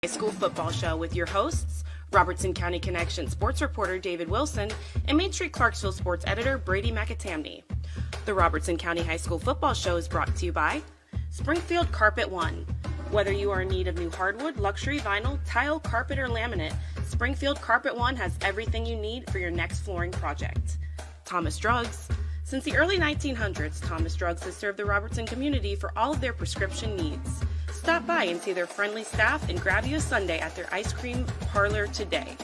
High School Football Show with your hosts, Robertson County Connection sports reporter David Wilson and Main Street Clarksville sports editor Brady McAtamney. The Robertson County High School Football Show is brought to you by Springfield Carpet One. Whether you are in need of new hardwood, luxury vinyl, tile, carpet, or laminate, Springfield Carpet One has everything you need for your next flooring project. Thomas Drugs. Since the early 1900s, Thomas Drugs has served the Robertson community for all of their prescription needs. Stop by and see their friendly staff and grab you a sundae at their ice cream parlor today.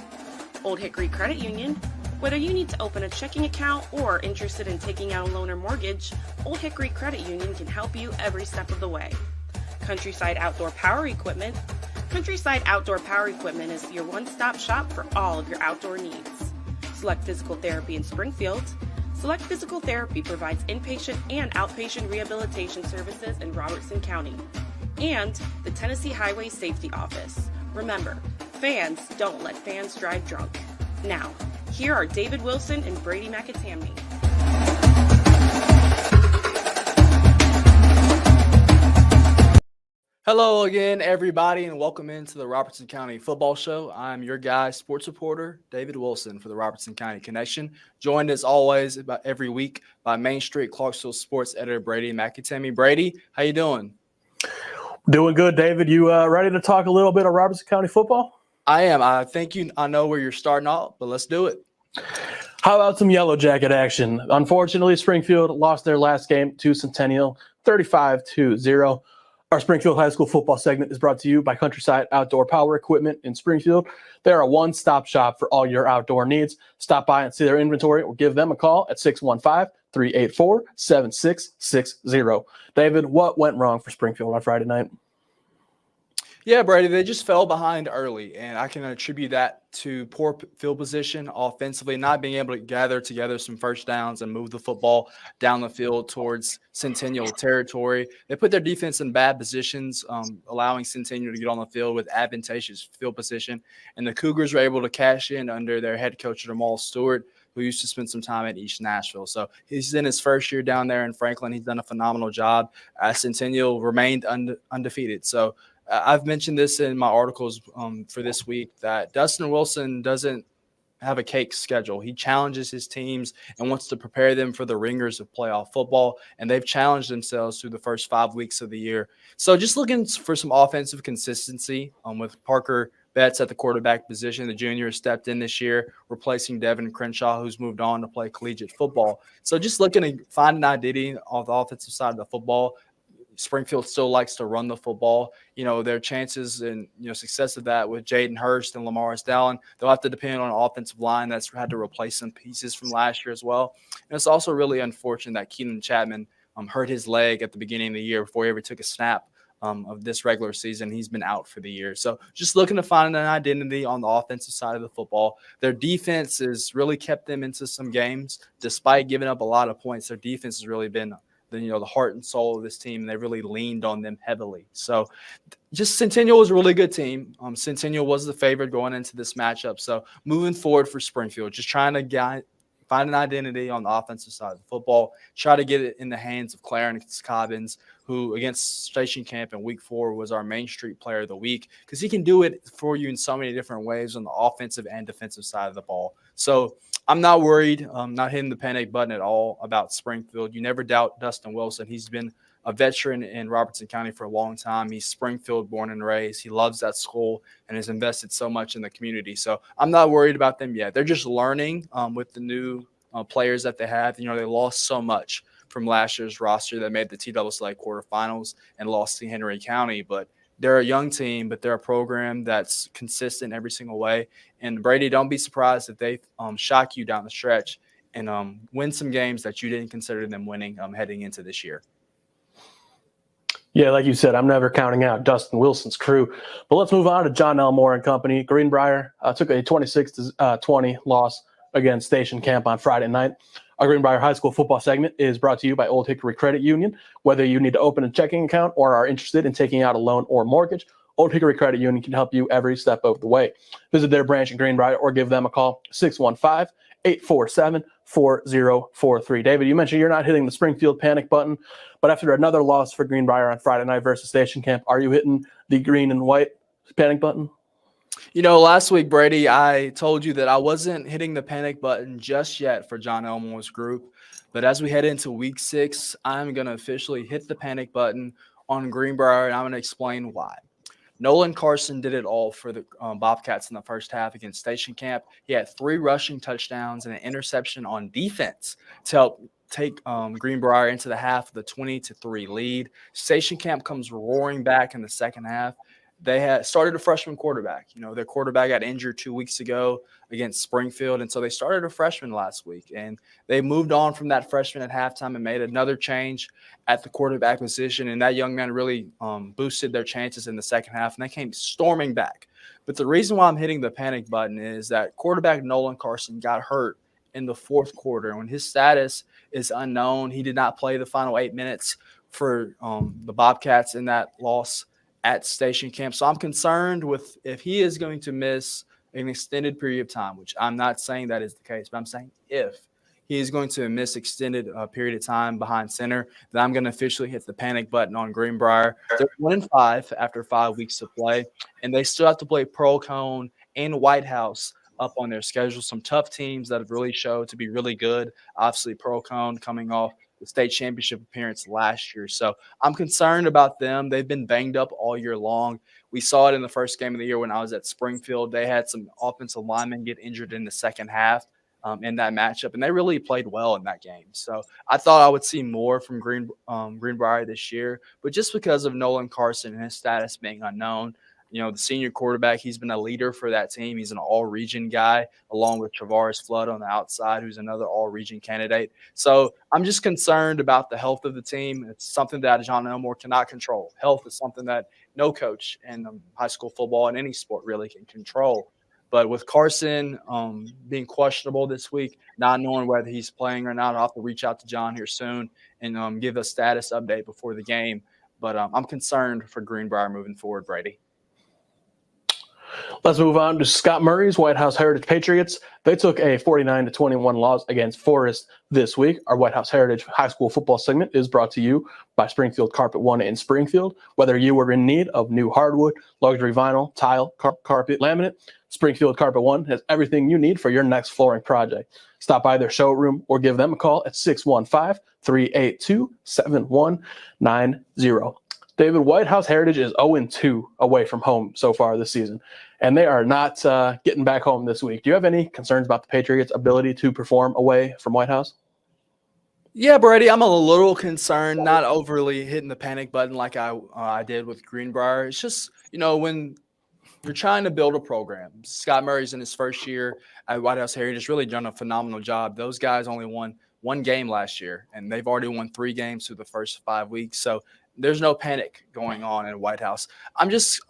Old Hickory Credit Union. Whether you need to open a checking account or interested in taking out a loan or mortgage, Old Hickory Credit Union can help you every step of the way. Countryside Outdoor Power Equipment. Countryside Outdoor Power Equipment is your one-stop shop for all of your outdoor needs. Select Physical Therapy in Springfield. Select Physical Therapy provides inpatient and outpatient rehabilitation services in Robertson County. And the Tennessee Highway Safety Office. Remember, fans don't let fans drive drunk. Now, here are David Wilson and Brady McAtamney. Hello again, everybody, and welcome into the Robertson County Football Show. I'm your guy, sports reporter David Wilson for the Robertson County Connection, joined as always about every week by Main Street Clarksville sports editor Brady McAtamney. Brady, how you doing? Doing good, David. You ready to talk a little bit of Robertson County football? I am. I know where you're starting off, but let's do it. How about some Yellow Jacket action? Unfortunately, Springfield lost their last game to Centennial, 35-0. Our Springfield High School football segment is brought to you by Countryside Outdoor Power Equipment in Springfield. They're a one-stop shop for all your outdoor needs. Stop by and see their inventory or give them a call at 615-384-7660. David, what went wrong for Springfield on Friday night? Yeah, Brady, they just fell behind early, and I can attribute that to poor field position offensively, not being able to gather together some first downs and move the football down the field towards Centennial territory. They put their defense in bad positions, allowing Centennial to get on the field with advantageous field position, and the Cougars were able to cash in under their head coach, Jamal Stewart, who used to spend some time at East Nashville. So he's in his first year down there in Franklin. He's done a phenomenal job. Centennial remained undefeated. So I've mentioned this in my articles for this week that Dustin Wilson doesn't have a cake schedule. He challenges his teams and wants to prepare them for the ringers of playoff football, and they've challenged themselves through the first 5 weeks of the year. So just looking for some offensive consistency with Parker Betts at the quarterback position. The junior has stepped in this year, replacing Devin Crenshaw, who's moved on to play collegiate football. So just looking to find an identity on the offensive side of the football. Springfield still likes to run the football. You know, their chances and, success of that with Jaden Hurst and Lamaris Dallin, they'll have to depend on an offensive line that's had to replace some pieces from last year as well. And it's also really unfortunate that Keenan Chapman hurt his leg at the beginning of the year before he ever took a snap of this regular season. He's been out for the year. So just looking to find an identity on the offensive side of the football. Their defense has really kept them into some games. Despite giving up a lot of points, their defense has really been the heart and soul of this team, and they really leaned on them heavily. So just Centennial was a really good team. Centennial was the favorite going into this matchup. So moving forward for Springfield, just trying to find an identity on the offensive side of the football, try to get it in the hands of Clarence Cobbins, who against Station Camp in week 4 was our Main Street player of the week, because he can do it for you in so many different ways on the offensive and defensive side of the ball. So I'm not worried. I'm not hitting the panic button at all about Springfield. You never doubt Dustin Wilson. He's been a veteran in Robertson County for a long time. He's Springfield born and raised. He loves that school and has invested so much in the community. So I'm not worried about them yet. They're just learning with the new players that they have. They lost so much from last year's roster that made the TSSA quarterfinals and lost to Henry County. But they're a young team, but they're a program that's consistent every single way. And Brady, don't be surprised if they shock you down the stretch and win some games that you didn't consider them winning heading into this year. Yeah, like you said, I'm never counting out Dustin Wilson's crew. But let's move on to John Elmore and company. Greenbrier took a 26-20 loss against Station Camp on Friday night. Our Greenbrier High School football segment is brought to you by Old Hickory Credit Union. Whether you need to open a checking account or are interested in taking out a loan or mortgage, Old Hickory Credit Union can help you every step of the way. Visit their branch in Greenbrier or give them a call, 615-847-4043. David, you mentioned you're not hitting the Springfield panic button, but after another loss for Greenbrier on Friday night versus Station Camp, are you hitting the green and white Panic button? Last week, Brady, I told you that I wasn't hitting the panic button just yet for John Elmore's group. But as we head into week 6, I'm going to officially hit the panic button on Greenbrier, and I'm going to explain why. Nolan Carson did it all for the Bobcats in the first half against Station Camp. He had 3 rushing touchdowns and an interception on defense to help take Greenbrier into the half of the 20-3 lead. Station Camp comes roaring back in the second half. They had started a freshman quarterback. Their quarterback got injured 2 weeks ago against Springfield, and so they started a freshman last week. And they moved on from that freshman at halftime and made another change at the quarterback position, and that young man really boosted their chances in the second half, and they came storming back. But the reason why I'm hitting the panic button is that quarterback Nolan Carson got hurt in the fourth quarter. When his status is unknown, he did not play the final 8 minutes for the Bobcats in that loss at Station Camp. So I'm concerned with if he is going to miss an extended period of time, which I'm not saying that is the case, but I'm saying if he is going to miss extended period of time behind center, then I'm going to officially hit the panic button on Greenbrier. They're 1-5 after 5 weeks to play, and they still have to play Pearl Cone and White House up on their schedule. Some tough teams that have really showed to be really good. Obviously, Pearl Cone coming off the state championship appearance last year. So I'm concerned about them. They've been banged up all year long. We saw it in the first game of the year when I was at Springfield. They had some offensive linemen get injured in the second half in that matchup, and they really played well in that game. So I thought I would see more from Greenbrier this year, but just because of Nolan Carson and his status being unknown, the senior quarterback, he's been a leader for that team. He's an all-region guy, along with Travaris Flood on the outside, who's another all-region candidate. So I'm just concerned about the health of the team. It's something that John Elmore cannot control. Health is something that no coach in high school football and any sport really can control. But with Carson being questionable this week, not knowing whether he's playing or not, I'll have to reach out to John here soon and give a status update before the game. But I'm concerned for Greenbrier moving forward, Brady. Let's move on to Scott Murray's White House Heritage Patriots. They took a 49-21 loss against Forest this week. Our White House Heritage High School football segment is brought to you by Springfield Carpet One in Springfield. Whether you are in need of new hardwood, luxury vinyl, tile, carpet, laminate, Springfield Carpet One has everything you need for your next flooring project. Stop by their showroom or give them a call at 615-382-7190. David, White House Heritage is 0-2 away from home so far this season, and they are not getting back home this week. Do you have any concerns about the Patriots' ability to perform away from White House? Yeah, Brady, I'm a little concerned, not overly hitting the panic button like I did with Greenbrier. It's just, when you're trying to build a program, Scott Murray's in his first year at White House Heritage has really done a phenomenal job. Those guys only won 1 game last year, and they've already won 3 games through the first 5 weeks. So there's no panic going on in White House. I'm just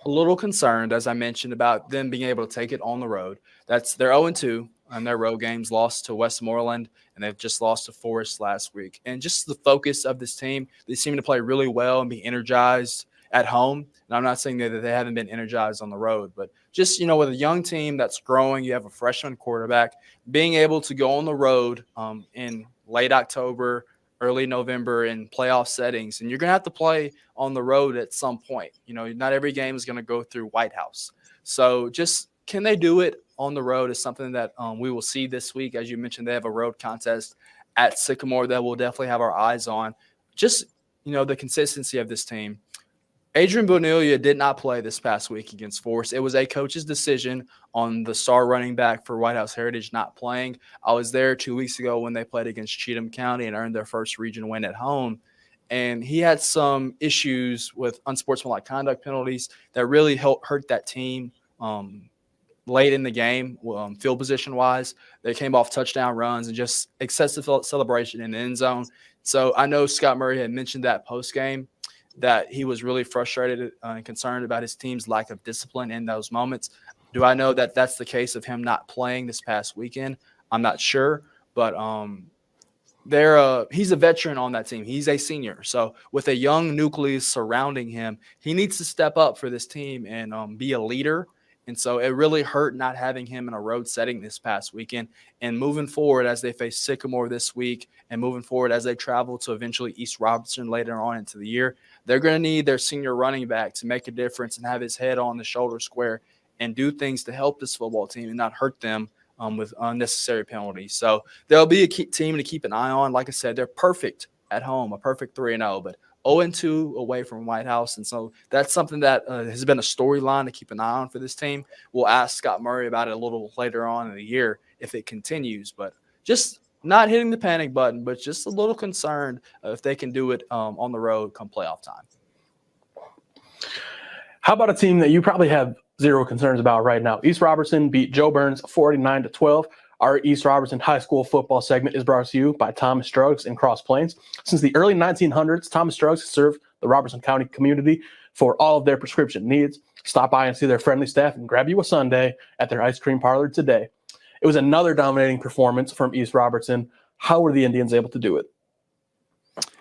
a little concerned, as I mentioned, about them being able to take it on the road. They're 0-2 on their road games, lost to Westmoreland, and they've just lost to Forest last week. And just the focus of this team, they seem to play really well and be energized at home. And I'm not saying that they haven't been energized on the road, but just, with a young team that's growing, you have a freshman quarterback, being able to go on the road in late October, early November in playoff settings, and you're going to have to play on the road at some point. Not every game is going to go through White House. So just can they do it on the road is something that we will see this week. As you mentioned, they have a road contest at Sycamore that we'll definitely have our eyes on. Just, the consistency of this team. Adrian Bonilla did not play this past week against Forest. It was a coach's decision on the star running back for White House Heritage not playing. I was there 2 weeks ago when they played against Cheatham County and earned their first region win at home. And he had some issues with unsportsmanlike conduct penalties that really hurt that team late in the game, field position-wise. They came off touchdown runs and just excessive celebration in the end zone. So I know Scott Murray had mentioned that post-game, that he was really frustrated and concerned about his team's lack of discipline in those moments. Do I know that that's the case of him not playing this past weekend? I'm not sure, but he's a veteran on that team. He's a senior. So with a young nucleus surrounding him, he needs to step up for this team and be a leader And so it really hurt not having him in a road setting this past weekend. And moving forward, as they face Sycamore this week and moving forward as they travel to eventually East Robertson later on into the year, they're going to need their senior running back to make a difference and have his head on the shoulder square and do things to help this football team and not hurt them with unnecessary penalties. So there'll be a team to keep an eye on. Like I said, they're perfect at home, a perfect 3-0, but 0-2 away from White House. And so that's something that has been a storyline to keep an eye on for this team. We'll ask Scott Murray about it a little later on in the year if it continues, but just not hitting the panic button, but just a little concerned if they can do it on the road come playoff time. How about a team that you probably have zero concerns about right now? East Robertson beat Joe Burns 49-12. Our East Robertson High School football segment is brought to you by Thomas Struggs in Cross Plains. Since the early 1900s, Thomas Struggs has served the Robertson County community for all of their prescription needs. Stop by and see their friendly staff and grab you a sundae at their ice cream parlor today. It was another dominating performance from East Robertson. How were the Indians able to do it?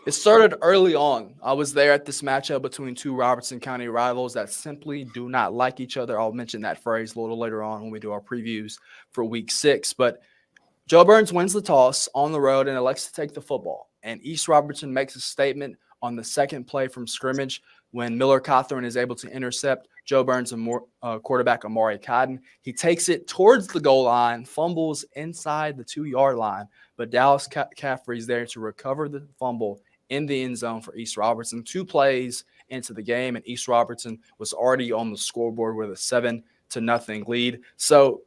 It started early on. I was there at this matchup between two Robertson County rivals that simply do not like each other. I'll mention that phrase a little later on when we do our previews for Week 6. But Joe Burns wins the toss on the road and elects to take the football. And East Robertson makes a statement on the second play from scrimmage when Miller Cawthorn is able to intercept Joe Burns and quarterback Amari Cotton. He takes it towards the goal line, fumbles inside the 2-yard line, but Dallas Caffrey is there to recover the fumble in the end zone for East Robertson. 2 plays into the game, and East Robertson was already on the scoreboard with a 7-0 lead. So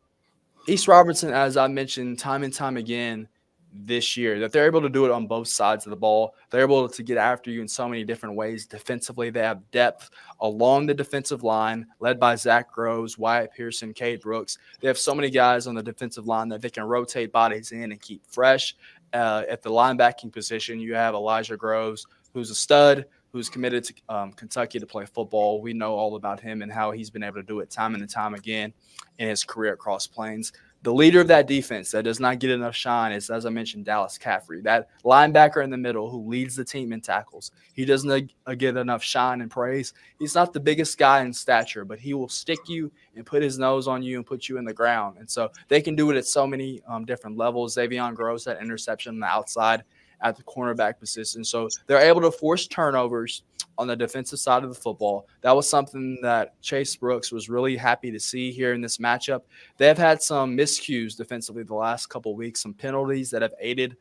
East Robertson, as I mentioned time and time again this year, that they're able to do it on both sides of the ball. They're able to get after you in so many different ways. Defensively, they have depth along the defensive line, led by Zach Groves, Wyatt Pearson, Cade Brooks. They have so many guys on the defensive line that they can rotate bodies in and keep fresh. At the linebacking position, you have Elijah Groves, who's a stud, who's committed to Kentucky to play football. We know all about him and how he's been able to do it time and time again in his career at Cross Plains. The leader of that defense that does not get enough shine is, as I mentioned, Dallas Caffrey, that linebacker in the middle who leads the team in tackles. He doesn't get enough shine and praise. He's not the biggest guy in stature, but he will stick you and put his nose on you and put you in the ground. And so they can do it at so many different levels. Xavion Gross, that interception on the outside at the cornerback position. So they're able to force turnovers on the defensive side of the football. That was something that Chase Brooks was really happy to see here in this matchup. They have had some miscues defensively the last couple of weeks, some penalties that have aided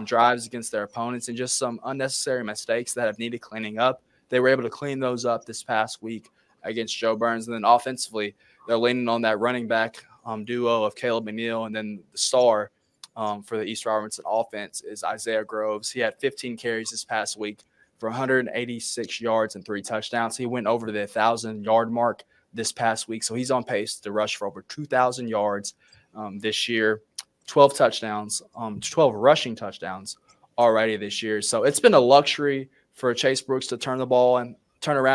drives against their opponents, and just some unnecessary mistakes that have needed cleaning up. They were able to clean those up this past week against Joe Burns. And then offensively, they're leaning on that running back duo of Caleb McNeil, and then the star for the East Robertson offense is Isaiah Groves. He had 15 carries this past week for 186 yards and 3 touchdowns. He went over the 1,000-yard mark this past week, so he's on pace to rush for over 2,000 yards this year, 12 touchdowns, 12 rushing touchdowns already this year. So it's been a luxury for Chase Brooks to turn around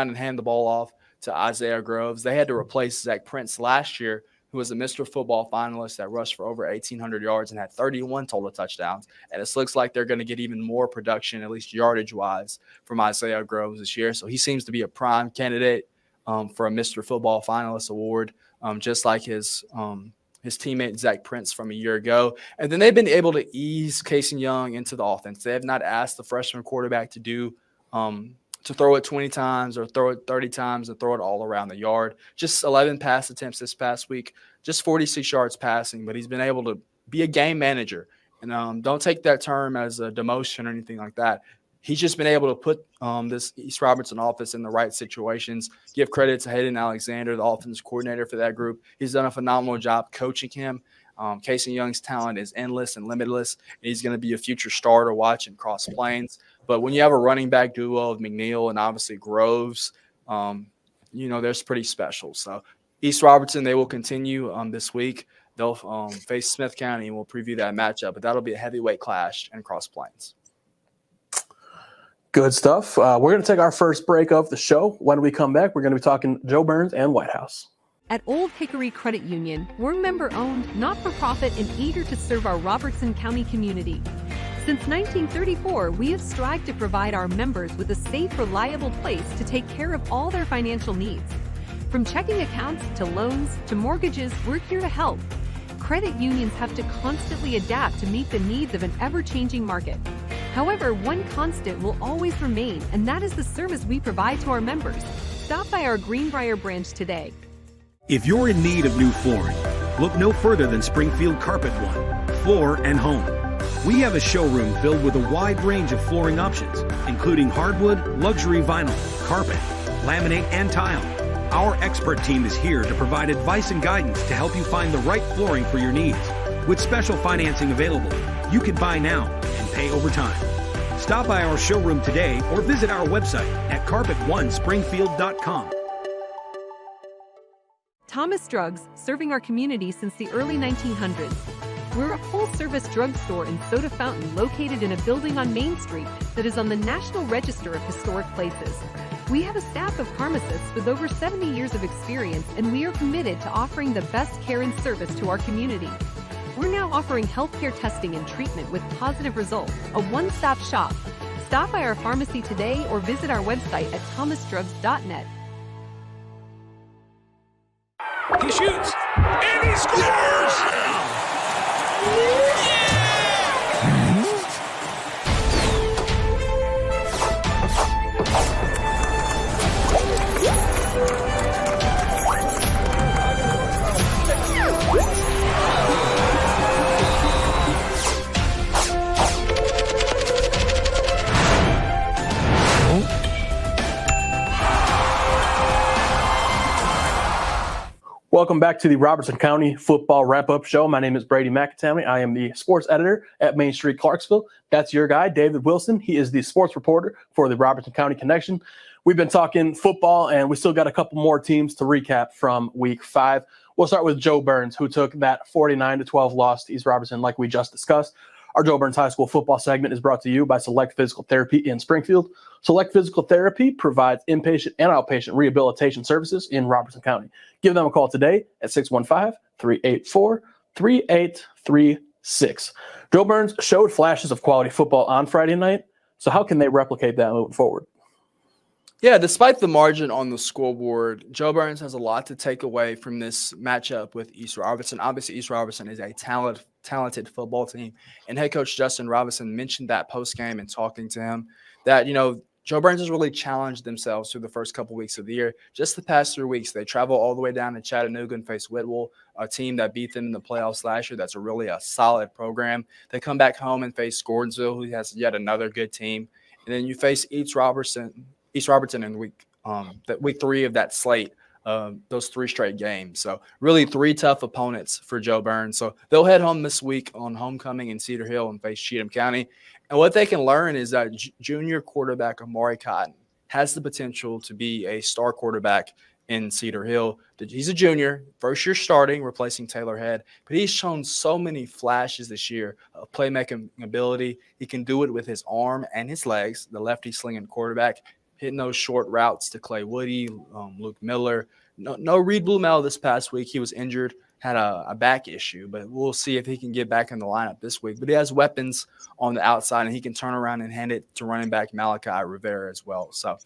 and hand the ball off to Isaiah Groves. They had to replace Zach Prince last year, who was a Mr. Football finalist that rushed for over 1,800 yards and had 31 total touchdowns. And it looks like they're going to get even more production, at least yardage-wise, from Isaiah Groves this year. So he seems to be a prime candidate for a Mr. Football finalist award, just like his teammate Zach Prince from a year ago. And then they've been able to ease Casey Young into the offense. They have not asked the freshman quarterback to do to throw it 20 times or throw it 30 times and throw it all around the yard. Just 11 pass attempts this past week, just 46 yards passing, but he's been able to be a game manager. And don't take that term as a demotion or anything like that. He's just been able to put this East Robertson offense in the right situations. Give credit to Hayden Alexander, the offensive coordinator for that group. He's done a phenomenal job coaching him. Casey Young's talent is endless and limitless. He's going to be a future star to watch in Cross Plains. But when you have a running back duo of McNeil and obviously Groves, that's pretty special. So East Robertson, they will continue this week. They'll face Smith County, and we'll preview that matchup. But that'll be a heavyweight clash in Cross Plains. Good stuff. We're going to take our first break of the show. When we come back, we're going to be talking Joe Burns and White House. At Old Hickory Credit Union, we're member-owned, not-for-profit, and eager to serve our Robertson County community. Since 1934, we have strived to provide our members with a safe, reliable place to take care of all their financial needs. From checking accounts to loans to mortgages, we're here to help. Credit unions have to constantly adapt to meet the needs of an ever-changing market. However, one constant will always remain, and that is the service we provide to our members. Stop by our Greenbrier branch today. If you're in need of new flooring, look no further than Springfield Carpet One, Floor and Home. We have a showroom filled with a wide range of flooring options, including hardwood, luxury vinyl, carpet, laminate, and tile. Our expert team is here to provide advice and guidance to help you find the right flooring for your needs. With special financing available, you can buy now and pay over time. Stop by our showroom today or visit our website at carpet1springfield.com. Thomas Drugs, serving our community since the early 1900s. We're a full-service drugstore and soda fountain located in a building on Main Street that is on the National Register of Historic Places. We have a staff of pharmacists with over 70 years of experience, and we are committed to offering the best care and service to our community. We're now offering healthcare testing and treatment with positive results, a one-stop shop. Stop by our pharmacy today or visit our website at thomasdrugs.net. He shoots, and he scores! Welcome back to the Robertson County Football Wrap-Up Show. My name is Brady McAtamney. I am the sports editor at Main Street, Clarksville. That's your guy, David Wilson. He is the sports reporter for the Robertson County Connection. We've been talking football, and we still got a couple more teams to recap from Week 5. We'll start with Joe Burns, who took that 49-12 loss to East Robertson like we just discussed. Our Joe Burns High School football segment is brought to you by Select Physical Therapy in Springfield. Select Physical Therapy provides inpatient and outpatient rehabilitation services in Robertson County. Give them a call today at 615-384-3836. Joe Burns showed flashes of quality football on Friday night, so how can they replicate that moving forward? Yeah, despite the margin on the scoreboard, Joe Burns has a lot to take away from this matchup with East Robertson. Obviously, East Robertson is a talented football team, and head coach Justin Robinson mentioned that post-game and talking to him that, Joe Burns has really challenged themselves through the first couple weeks of the year. Just the past 3 weeks, they travel all the way down to Chattanooga and face Whitwell, a team that beat them in the playoffs last year. That's a solid program. They come back home and face Gordonsville, who has yet another good team. And then you face East Robertson in week 3 of that slate, those 3 straight games. So really 3 tough opponents for Joe Burns. So they'll head home this week on homecoming in Cedar Hill and face Cheatham County. And what they can learn is that junior quarterback Amari Cotton has the potential to be a star quarterback in Cedar Hill. He's a junior, first year starting, replacing Taylor Head, but he's shown so many flashes this year of playmaking ability. He can do it with his arm and his legs, the lefty slinging quarterback, hitting those short routes to Clay Woody, Luke Miller. No Reed Blumel this past week. He was injured, had a back issue, but we'll see if he can get back in the lineup this week. But he has weapons on the outside, and he can turn around and hand it to running back Malachi Rivera as well. So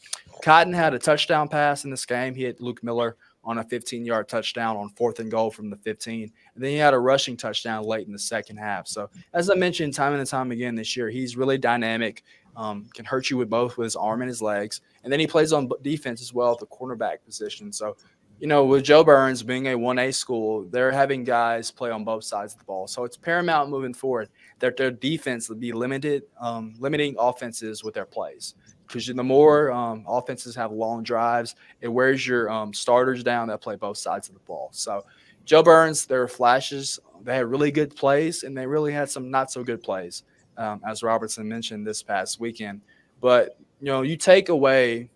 Cotton had a touchdown pass in this game. He hit Luke Miller on a 15-yard touchdown on 4th and goal from the 15. And then he had a rushing touchdown late in the second half. So as I mentioned time and time again this year, he's really dynamic, can hurt you with his arm and his legs. And then he plays on defense as well at the cornerback position. So with Joe Burns being a 1A school, they're having guys play on both sides of the ball. So it's paramount moving forward that their defense will be limiting offenses with their plays. Because the more offenses have long drives, it wears your starters down that play both sides of the ball. So Joe Burns, there are flashes. They had really good plays, and they really had some not so good plays, as Robertson mentioned this past weekend. But, you take away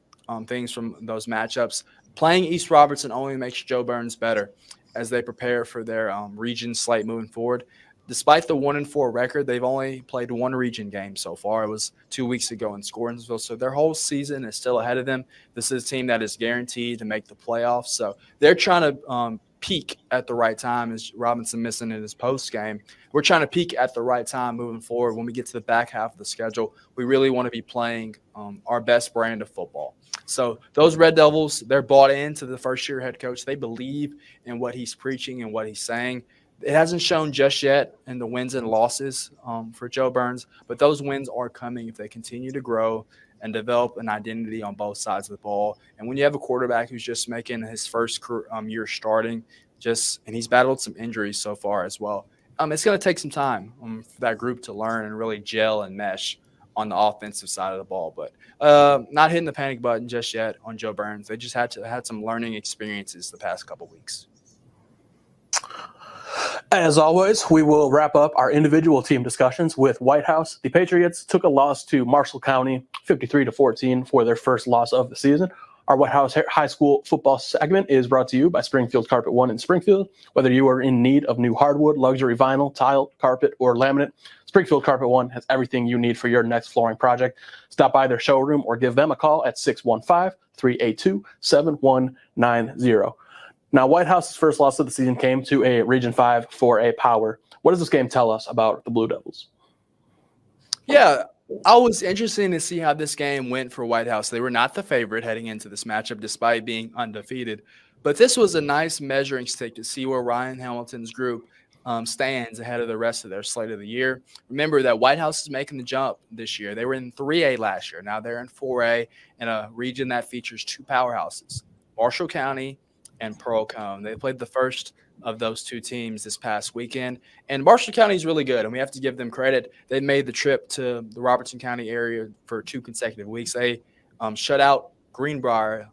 things from those matchups. Playing East Robertson only makes Joe Burns better as they prepare for their region slate moving forward. Despite the 1-4 record, they've only played 1 region game so far. It was 2 weeks ago in Gordonsville, so their whole season is still ahead of them. This is a team that is guaranteed to make the playoffs, so they're trying to peak at the right time, as Robinson missing in his post game. We're trying to peak at the right time moving forward. When we get to the back half of the schedule, we really want to be playing our best brand of football. So those Red Devils, they're bought into the first-year head coach. They believe in what he's preaching and what he's saying. It hasn't shown just yet in the wins and losses for Joe Burns, but those wins are coming if they continue to grow and develop an identity on both sides of the ball. And when you have a quarterback who's just making his first year starting, and he's battled some injuries so far as well, it's going to take some time for that group to learn and really gel and mesh on the offensive side of the ball. But not hitting the panic button just yet on Joe Burns. They just had some learning experiences the past couple weeks. As always, we will wrap up our individual team discussions with White House. The Patriots took a loss to Marshall County, 53-14, for their first loss of the season. Our White House High School football segment is brought to you by Springfield Carpet One in Springfield. Whether you are in need of new hardwood, luxury vinyl, tile, carpet, or laminate, Springfield Carpet One has everything you need for your next flooring project. Stop by their showroom or give them a call at 615-382-7190. Now, White House's first loss of the season came to a Region 5 4A Power. What does this game tell us about the Blue Devils? Yeah, I was interested to see how this game went for White House. They were not the favorite heading into this matchup despite being undefeated. But this was a nice measuring stick to see where Ryan Hamilton's group stands ahead of the rest of their slate of the year. Remember that White House is making the jump this year. They were in 3A last year. Now they're in 4A in a region that features two powerhouses, Marshall County and Pearl-Cohn. They played the first of those two teams this past weekend. And Marshall County is really good, and we have to give them credit. They made the trip to the Robertson County area for 2 consecutive weeks. They shut out Greenbrier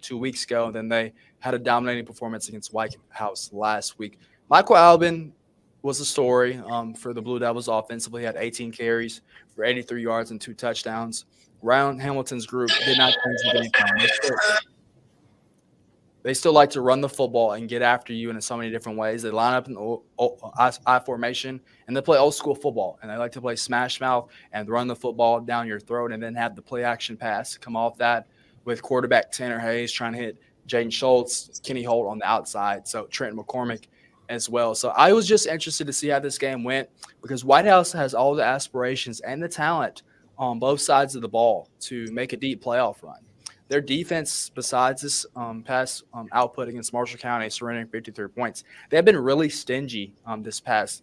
2 weeks ago, and then they had a dominating performance against White House last week. Michael Albin was the story for the Blue Devils offensively. He had 18 carries for 83 yards and 2 touchdowns. Ryan Hamilton's group did not change the game plan. They still like to run the football and get after you in so many different ways. They line up in the I formation, and they play old school football. And they like to play smash mouth and run the football down your throat and then have the play action pass come off that with quarterback Tanner Hayes trying to hit Jaden Schultz, Kenny Holt on the outside, so Trent McCormick as well. So I was just interested to see how this game went because White House has all the aspirations and the talent on both sides of the ball to make a deep playoff run. Their defense, besides this pass output against Marshall County, surrendering 53 points, they have been really stingy this past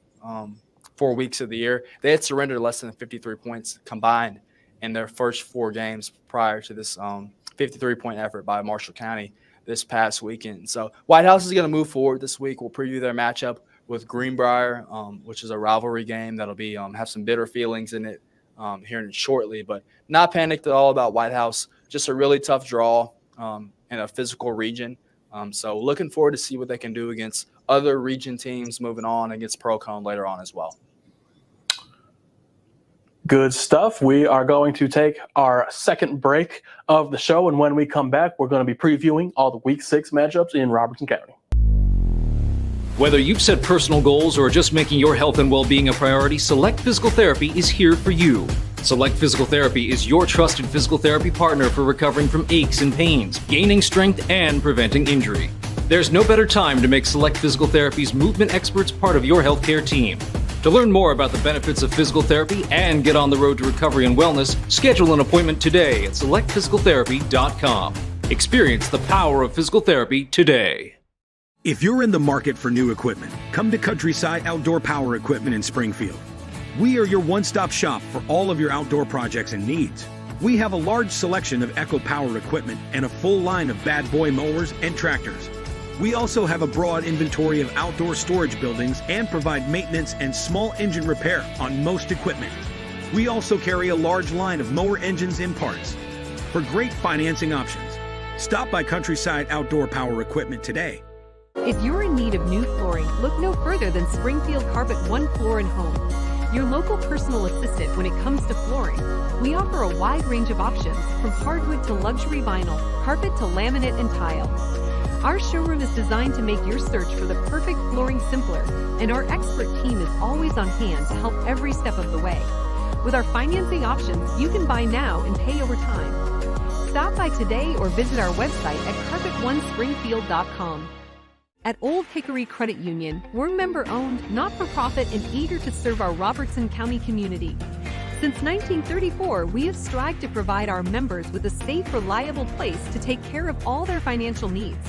4 weeks of the year. They had surrendered less than 53 points combined in their first 4 games prior to this 53-point effort by Marshall County this past weekend. So White House is going to move forward this week. We'll preview their matchup with Greenbrier, which is a rivalry game that'll be have some bitter feelings in it here shortly, but not panicked at all about White House. Just a really tough draw in a physical region. So looking forward to see what they can do against other region teams moving on against Pearl-Cohn later on as well. Good stuff. We are going to take our second break of the show, and when we come back, we're going to be previewing all the Week 6 matchups in Robertson County. Whether you've set personal goals or are just making your health and well-being a priority, Select Physical Therapy is here for you. Select Physical Therapy is your trusted physical therapy partner for recovering from aches and pains, gaining strength, and preventing injury. There's no better time to make Select Physical Therapy's movement experts part of your healthcare team. To learn more about the benefits of physical therapy and get on the road to recovery and wellness, schedule an appointment today at selectphysicaltherapy.com. Experience the power of physical therapy today. If you're in the market for new equipment, come to Countryside Outdoor Power Equipment in Springfield. We are your one-stop shop for all of your outdoor projects and needs. We have a large selection of Echo Power equipment and a full line of Bad Boy mowers and tractors. We also have a broad inventory of outdoor storage buildings and provide maintenance and small engine repair on most equipment. We also carry a large line of mower engines and parts. For great financing options, stop by Countryside Outdoor Power Equipment today. If you're in need of new flooring, look no further than Springfield Carpet One Floor and Home. Your local personal assistant when it comes to flooring. We offer a wide range of options, from hardwood to luxury vinyl, carpet to laminate and tile. Our showroom is designed to make your search for the perfect flooring simpler, and our expert team is always on hand to help every step of the way. With our financing options, you can buy now and pay over time. Stop by today or visit our website at carpetonesspringfield.com. At Old Hickory Credit Union, we're member-owned, not-for-profit, and eager to serve our Robertson County community. Since 1934, we have strived to provide our members with a safe, reliable place to take care of all their financial needs.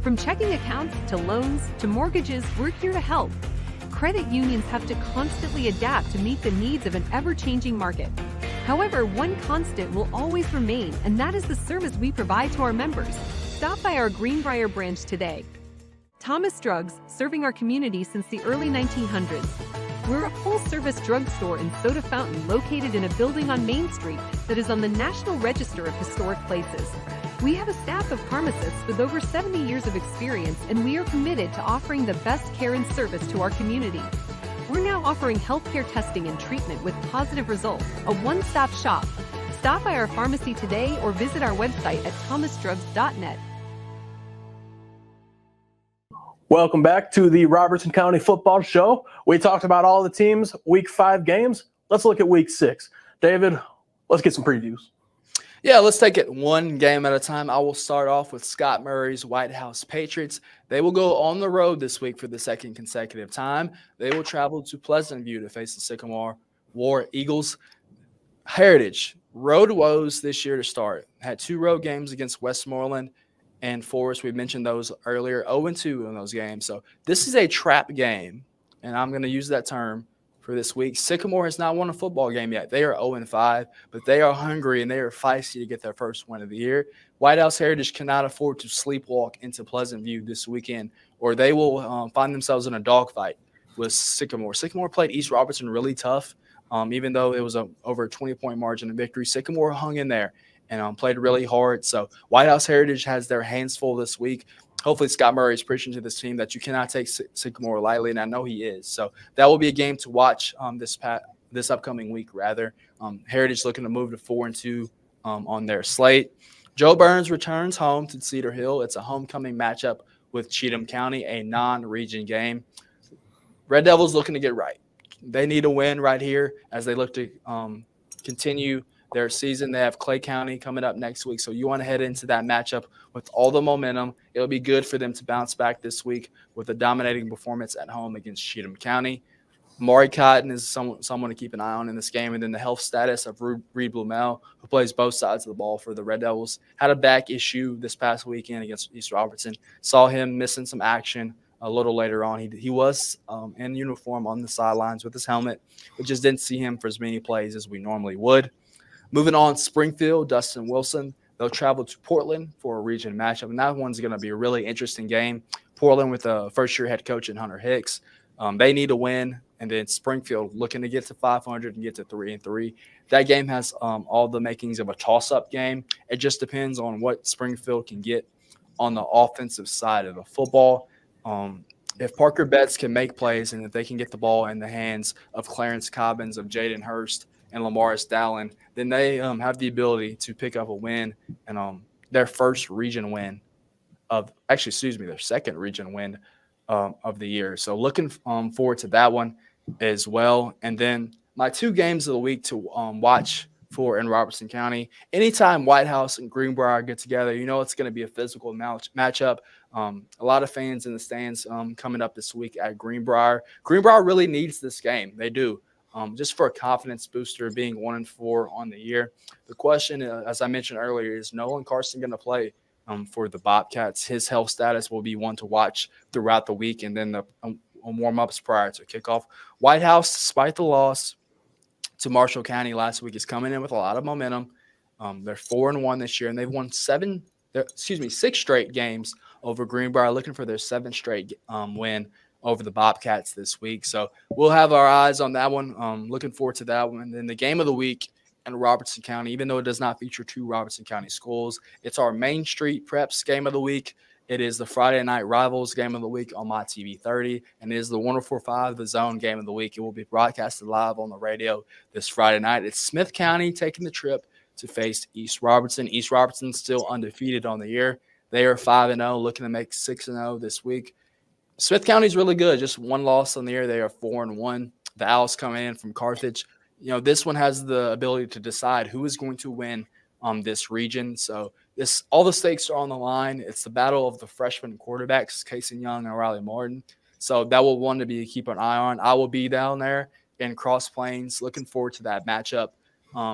From checking accounts to loans to mortgages, we're here to help. Credit unions have to constantly adapt to meet the needs of an ever-changing market. However, one constant will always remain, and that is the service we provide to our members. Stop by our Greenbrier branch today. Thomas Drugs, serving our community since the early 1900s. We're a full-service drugstore and soda fountain located in a building on Main Street that is on the National Register of Historic Places. We have a staff of pharmacists with over 70 years of experience, and we are committed to offering the best care and service to our community. We're now offering healthcare testing and treatment with positive results, a one-stop shop. Stop by our pharmacy today or visit our website at thomasdrugs.net. Welcome back to the Robertson County Football Show. We talked about all the teams, Week 5 games. Let's look at Week 6. David, let's get some previews. Yeah, let's take it one game at a time. I will start off with Scott Murray's White House Patriots. They will go on the road this week for the second consecutive time. They will travel to Pleasant View to face the Sycamore War Eagles. Heritage, road woes this year to start. Had 2 road games against Westmoreland and Forest. We mentioned those earlier, 0-2 in those games. So this is a trap game, and I'm going to use that term for this week. Sycamore has not won a football game yet. They are 0-5, but they are hungry and they are feisty to get their first win of the year. White House Heritage cannot afford to sleepwalk into Pleasant View this weekend, or they will find themselves in a dogfight with Sycamore. Sycamore played East Robertson really tough, even though it was over a 20-point margin of victory. Sycamore hung in there and played really hard. So White House Heritage has their hands full this week. Hopefully Scott Murray is preaching to this team that you cannot take Sycamore lightly, and I know he is. So that will be a game to watch this upcoming week, rather. Heritage looking to move to 4-2 on their slate. Joe Burns returns home to Cedar Hill. It's a homecoming matchup with Cheatham County, a non-region game. Red Devils looking to get right. They need a win right here as they look to continue their season. They have Clay County coming up next week, so you want to head into that matchup with all the momentum. It'll be good for them to bounce back this week with a dominating performance at home against Cheatham County. Maury Cotton is someone to keep an eye on in this game, and then the health status of Reed Blumel, who plays both sides of the ball for the Red Devils, had a back issue this past weekend against East Robertson. Saw him missing some action a little later on. He was in uniform on the sidelines with his helmet. We just didn't see him for as many plays as we normally would. Moving on, Springfield, Dustin Wilson. They'll travel to Portland for a region matchup, and that one's going to be a really interesting game. Portland with a first-year head coach in Hunter Hicks. They need a win, and then Springfield looking to get to 500 and get to 3-3. That game has all the makings of a toss-up game. It just depends on what Springfield can get on the offensive side of the football. If Parker Betts can make plays and if they can get the ball in the hands of Clarence Cobbins, of Jaden Hurst, and Lamaris Dallin, then they have the ability to pick up a win and their first region win their second region win of the year. So looking forward to that one as well. And then my 2 games of the week to watch for in Robertson County. Anytime White House and Greenbrier get together, you know it's going to be a physical matchup. A lot of fans in the stands coming up this week at Greenbrier. Greenbrier really needs this game. They do. Just for a confidence booster, being 1-4 on the year. The question, as I mentioned earlier, is Nolan Carson going to play for the Bobcats? His health status will be one to watch throughout the week, and then the warm-ups prior to kickoff. White House, despite the loss to Marshall County last week, is coming in with a lot of momentum. They're 4-1 this year, and they've won 6 straight games over Greenbrier, looking for their 7th straight win over the Bobcats this week. So we'll have our eyes on that one. Looking forward to that one. And then the game of the week in Robertson County, even though it does not feature 2 Robertson County schools, it's our Main Street Preps game of the week. It is the Friday Night Rivals game of the week on My TV 30, and it is the 104.5 The Zone game of the week. It will be broadcasted live on the radio this Friday night. It's Smith County taking the trip to face East Robertson. East Robertson still undefeated on the year. They are 5-0, looking to make 6-0 this week. Smith County is really good. Just 1 loss on the year. They are 4-1. The Owls coming in from Carthage. You know, this one has the ability to decide who is going to win this region. So all the stakes are on the line. It's the battle of the freshman quarterbacks, Casey Young and Riley Martin. So that will one to be keep an eye on. I will be down there in Cross Plains. Looking forward to that matchup.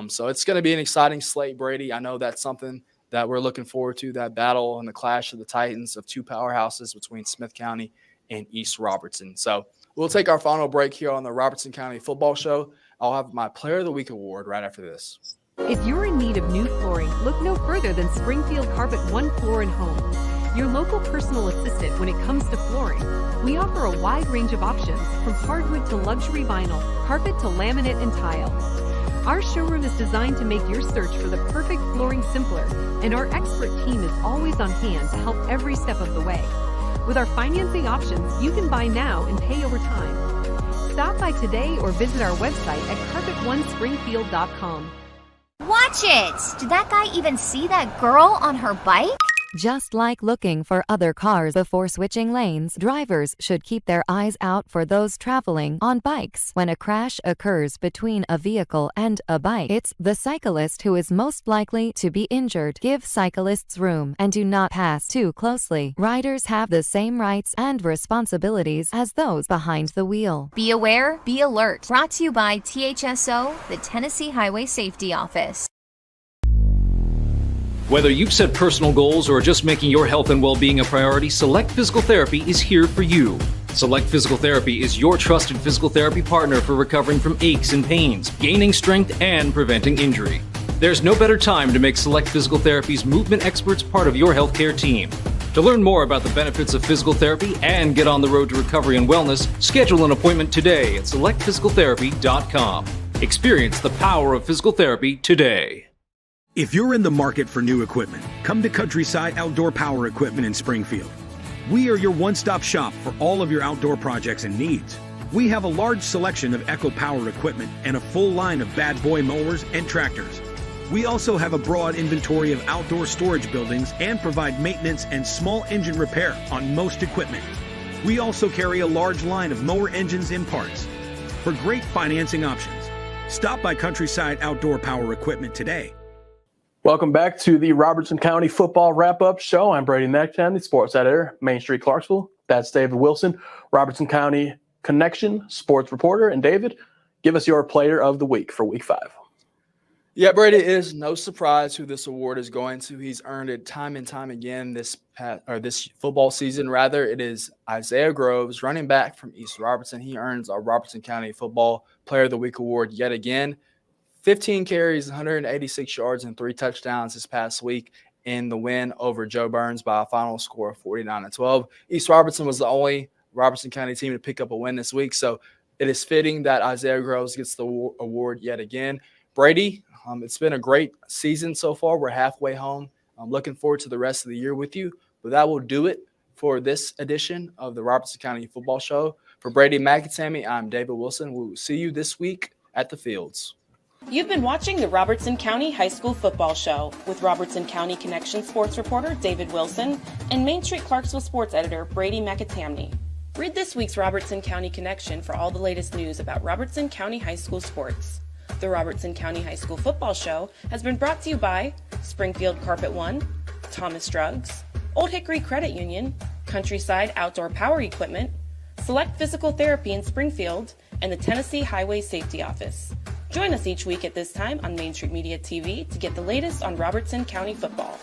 So it's going to be an exciting slate, Brady. I know that's something that we're looking forward to, that battle and the clash of the Titans of two powerhouses between Smith County and East Robertson. So we'll take our final break here on the Robertson County Football Show. I'll have my Player of the Week award right after this. If you're in need of new flooring, look no further than Springfield Carpet One Floor and Home, your local personal assistant when it comes to flooring. We offer a wide range of options, from hardwood to luxury vinyl, carpet to laminate and tile. Our showroom is designed to make your search for the perfect flooring simpler, and our expert team is always on hand to help every step of the way. With our financing options, you can buy now and pay over time. Stop by today or visit our website at carpet1springfield.com. Watch it! Did that guy even see that girl on her bike? Just like looking for other cars before switching lanes, drivers should keep their eyes out for those traveling on bikes. When a crash occurs between a vehicle and a bike, it's the cyclist who is most likely to be injured. Give cyclists room and do not pass too closely. Riders have the same rights and responsibilities as those behind the wheel. Be aware, be alert. Brought to you by THSO, the Tennessee Highway Safety Office. Whether you've set personal goals or are just making your health and well-being a priority, Select Physical Therapy is here for you. Select Physical Therapy is your trusted physical therapy partner for recovering from aches and pains, gaining strength, and preventing injury. There's no better time to make Select Physical Therapy's movement experts part of your healthcare team. To learn more about the benefits of physical therapy and get on the road to recovery and wellness, schedule an appointment today at selectphysicaltherapy.com. Experience the power of physical therapy today. If you're in the market for new equipment, come to Countryside Outdoor Power Equipment in Springfield. We are your one-stop shop for all of your outdoor projects and needs. We have a large selection of Echo Power equipment and a full line of bad boy mowers and tractors. We also have a broad inventory of outdoor storage buildings and provide maintenance and small engine repair on most equipment. We also carry a large line of mower engines and parts. For great financing options, stop by Countryside Outdoor Power Equipment today. Welcome back to the Robertson County Football Wrap-Up Show. I'm Brady McTamney, sports editor, Main Street, Clarksville. That's David Wilson, Robertson County Connection sports reporter. And David, give us your Player of the Week for Week 5. Yeah, Brady, it is no surprise who this award is going to. He's earned it time and time again this football season. Rather, it is Isaiah Groves, running back from East Robertson. He earns a Robertson County Football Player of the Week award yet again. 15 carries, 186 yards, and 3 touchdowns this past week in the win over Joe Burns by a final score of 49-12. East Robertson was the only Robertson County team to pick up a win this week, so it is fitting that Isaiah Groves gets the award yet again. Brady, it's been a great season so far. We're halfway home. I'm looking forward to the rest of the year with you, but that will do it for this edition of the Robertson County Football Show. For Brady McTamney, I'm David Wilson. We will see you this week at the fields. You've been watching the Robertson County High School Football Show with Robertson County Connection sports reporter David Wilson and Main Street Clarksville sports editor Brady McTamney. Read this week's Robertson County Connection for all the latest news about Robertson County High School sports. The Robertson County High School Football Show has been brought to you by Springfield Carpet One, Thomas Drugs, Old Hickory Credit Union, Countryside Outdoor Power Equipment, Select Physical Therapy in Springfield, and the Tennessee Highway Safety Office. Join us each week at this time on Main Street Media TV to get the latest on Robertson County football.